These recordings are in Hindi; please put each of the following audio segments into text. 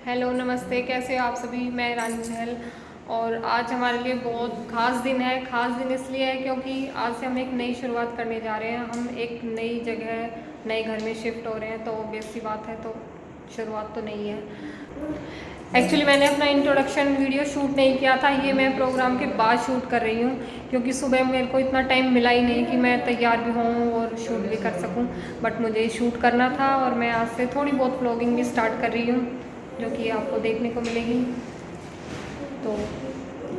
हेलो नमस्ते, कैसे हो आप सभी। मैं रानी सहल और आज हमारे लिए बहुत ख़ास दिन है। ख़ास दिन इसलिए है क्योंकि आज से हम एक नई शुरुआत करने जा रहे हैं। हम एक नई जगह नए घर में शिफ्ट हो रहे हैं, तो ऑब्वियस सी बात है, तो शुरुआत तो नहीं है। एक्चुअली मैंने अपना इंट्रोडक्शन वीडियो शूट नहीं किया था, ये मैं प्रोग्राम के बाद शूट कर रही हूँ क्योंकि सुबह मेरे को इतना टाइम मिला ही नहीं कि मैं तैयार भी हूँ और शूट भी कर सकूँ। बट मुझे शूट करना था और मैं आज से थोड़ी बहुत व्लॉगिंग भी स्टार्ट कर रही हूँ जो कि आपको देखने को मिलेगी। तो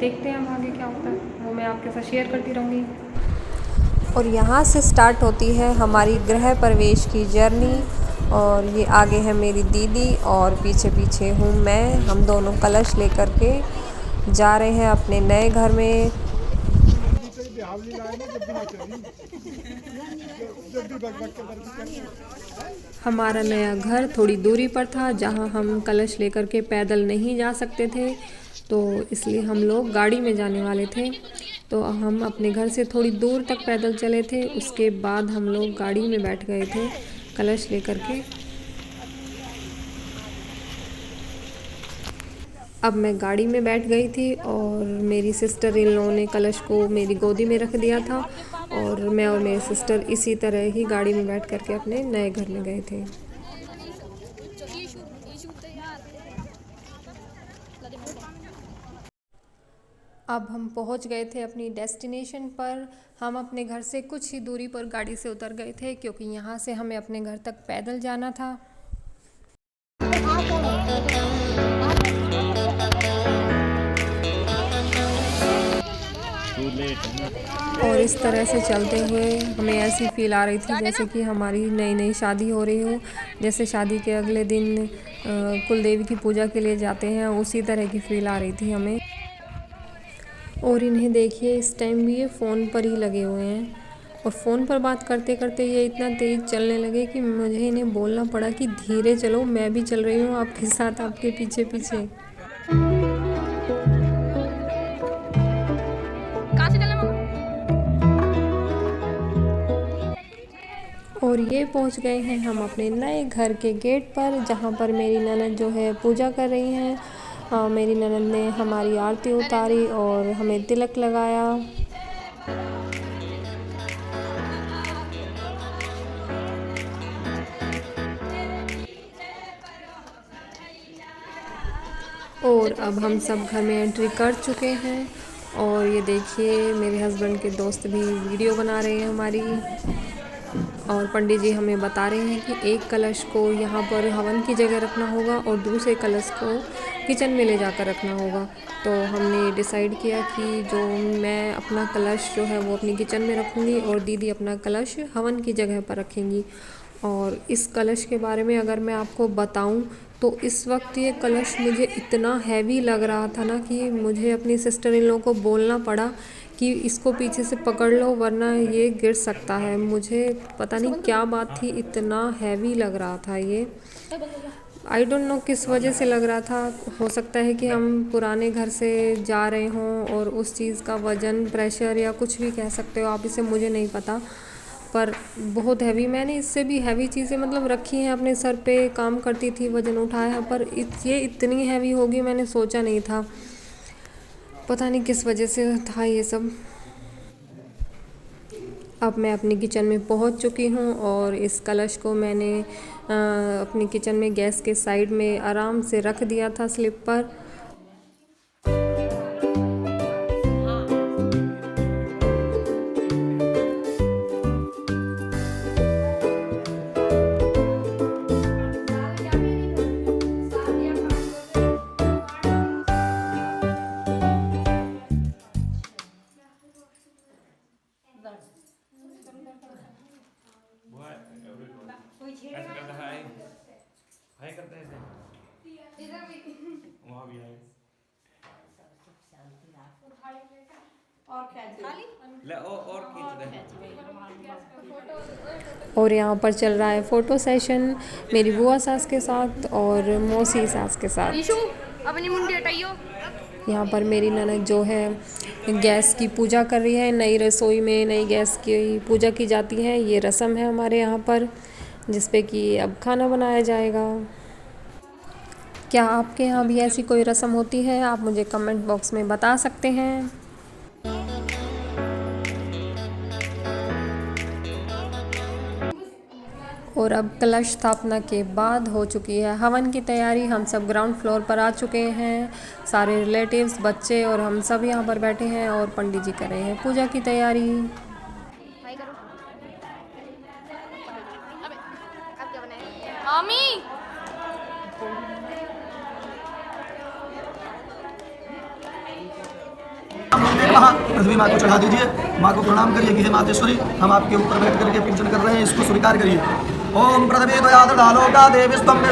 देखते हैं हम आगे क्या होता है, वो मैं आपके साथ शेयर करती रहूँगी। और यहाँ से स्टार्ट होती है हमारी गृह प्रवेश की जर्नी। और ये आगे है मेरी दीदी और पीछे पीछे हूँ मैं। हम दोनों कलश लेकर के जा रहे हैं अपने नए घर में। हमारा नया घर थोड़ी दूरी पर था जहाँ हम कलश लेकर के पैदल नहीं जा सकते थे, तो इसलिए हम लोग गाड़ी में जाने वाले थे। तो हम अपने घर से थोड़ी दूर तक पैदल चले थे, उसके बाद हम लोग गाड़ी में बैठ गए थे कलश लेकर के। अब मैं गाड़ी में बैठ गई थी और मेरी सिस्टर इन लोगों ने कलश को मेरी गोदी में रख दिया था और मैं और मेरी सिस्टर इसी तरह ही गाड़ी में बैठ करके अपने नए घर में गए थे। अब हम पहुंच गए थे अपनी डेस्टिनेशन पर। हम अपने घर से कुछ ही दूरी पर गाड़ी से उतर गए थे क्योंकि यहाँ से हमें अपने घर तक पैदल जाना था। और इस तरह से चलते हुए हमें ऐसी फील आ रही थी जैसे कि हमारी नई नई शादी हो रही हो। जैसे शादी के अगले दिन कुल देवी की पूजा के लिए जाते हैं, उसी तरह की फील आ रही थी हमें। और इन्हें देखिए, इस टाइम भी ये फ़ोन पर ही लगे हुए हैं और फ़ोन पर बात करते करते ये इतना तेज़ चलने लगे कि मुझे इन्हें बोलना पड़ा कि धीरे चलो, मैं भी चल रही हूँ आपके साथ, आपके पीछे पीछे। और ये पहुंच गए हैं हम अपने नए घर के गेट पर, जहां पर मेरी ननद जो है पूजा कर रही हैं। मेरी ननद ने हमारी आरती उतारी और हमें तिलक लगाया। और अब हम सब घर में एंट्री कर चुके हैं और ये देखिए मेरे हस्बैंड के दोस्त भी वीडियो बना रहे हैं हमारी। और पंडित जी हमें बता रहे हैं कि एक कलश को यहाँ पर हवन की जगह रखना होगा और दूसरे कलश को किचन में ले जाकर रखना होगा। तो हमने डिसाइड किया कि जो मैं अपना कलश जो है वो अपनी किचन में रखूँगी और दीदी अपना कलश हवन की जगह पर रखेंगी। और इस कलश के बारे में अगर मैं आपको बताऊं तो इस वक्त ये कलश मुझे इतना हैवी लग रहा था ना कि मुझे अपनी सिस्टर इन लोगों को बोलना पड़ा कि इसको पीछे से पकड़ लो वरना ये गिर सकता है। मुझे पता नहीं क्या बात थी, इतना हैवी लग रहा था ये। आई डोंट नो किस वजह से लग रहा था। हो सकता है कि हम पुराने घर से जा रहे हों और उस चीज़ का वज़न, प्रेशर या कुछ भी कह सकते हो आप इसे, मुझे नहीं पता। पर बहुत हैवी, मैंने इससे भी हैवी चीज़ें मतलब रखी हैं अपने सर पे, काम करती थी, वज़न उठाया, पर ये इतनी हैवी होगी मैंने सोचा नहीं था। पता नहीं किस वजह से था ये सब। अब मैं अपनी किचन में पहुंच चुकी हूं और इस कलश को मैंने अपनी किचन में गैस के साइड में आराम से रख दिया था स्लिप पर। ऐसे करता है हाय करते हैं ऐसे वहाँ भी आए ले और खींच दे। और यहाँ पर चल रहा है फ़ोटो सेशन मेरी बुआ सास के साथ और मौसी सास के साथ। अपनी मुंडी हटाइयो। यहाँ पर मेरी ननद जो है गैस की पूजा कर रही है। नई रसोई में नई गैस की पूजा की जाती है, ये रस्म है हमारे यहाँ पर, जिस पे कि अब खाना बनाया जाएगा। क्या आपके यहाँ भी ऐसी कोई रस्म होती है? आप मुझे कमेंट बॉक्स में बता सकते हैं। और अब कलश स्थापना के बाद हो चुकी है हवन की तैयारी। हम सब ग्राउंड फ्लोर पर आ चुके हैं, सारे रिलेटिव्स, बच्चे और हम सब यहाँ पर बैठे हैं और पंडित जी कर रहे हैं पूजा की तैयारी। पृथ्वी माँ को चढ़ा दीजिए, माँ को प्रणाम करिए कि हे मातेश्वरी, हम आपके ऊपर बैठ करके पूजन कर रहे हैं, इसको स्वीकार करिए। ओम पृथ्वी दयाद डालो का देवी स्तंभ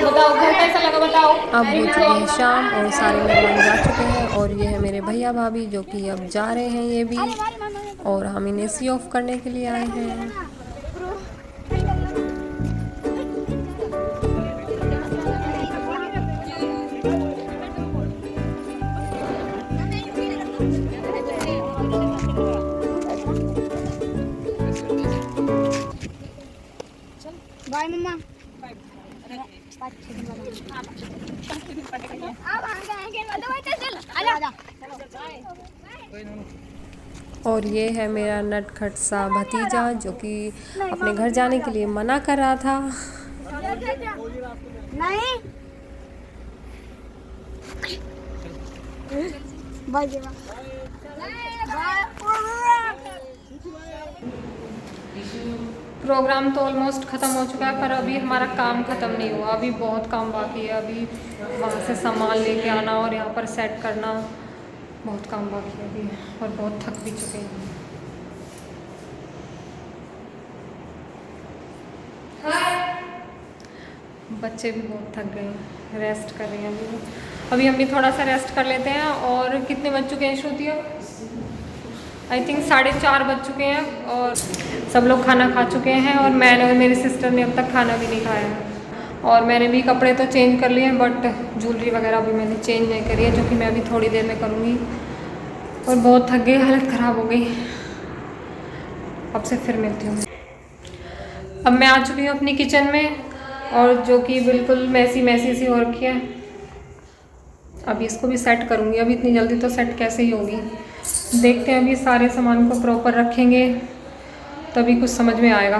बताओ घर कैसा लगा, बताओ। अब हो चुकी है शाम और सारे मेहमान जा चुके हैं और ये है मेरे भैया भाभी जो कि अब जा रहे हैं ये भी, और हम इन्हें सी ऑफ करने के लिए आए हैं। बाय मम्मा। और ये है मेरा नटखट सा भतीजा जो कि अपने घर जाने के लिए मना कर रहा था। नहीं प्रोग्राम तो ऑलमोस्ट ख़त्म हो चुका है, पर अभी हमारा काम ख़त्म नहीं हुआ, अभी बहुत काम बाकी है। अभी वहाँ से सामान लेके आना और यहाँ पर सेट करना, बहुत काम बाकी है अभी, और बहुत थक भी चुके हैं। बच्चे भी बहुत थक गए हैं, रेस्ट कर रहे हैं अभी हम भी थोड़ा सा रेस्ट कर लेते हैं। और कितने बज चुके हैं श्रुति? आई थिंक 4:30 बज चुके हैं और सब लोग खाना खा चुके हैं और मैंने और मेरी सिस्टर ने अब तक खाना भी नहीं खाया है। और मैंने भी कपड़े तो चेंज कर लिए हैं, बट ज्वेलरी वगैरह अभी मैंने चेंज नहीं करी है, जो कि मैं अभी थोड़ी देर में करूँगी। और बहुत थक गई, हालत ख़राब हो गई। अब से फिर मिलती हूँ। अब मैं आ चुकी हूँ अपनी किचन में, और जो कि बिल्कुल मैसी सी हो रखी है। अभी इसको भी सेट करूँगी, अभी इतनी जल्दी तो सेट कैसे ही होगी। देखते हैं, अभी सारे सामान को प्रॉपर रखेंगे तभी कुछ समझ में आएगा।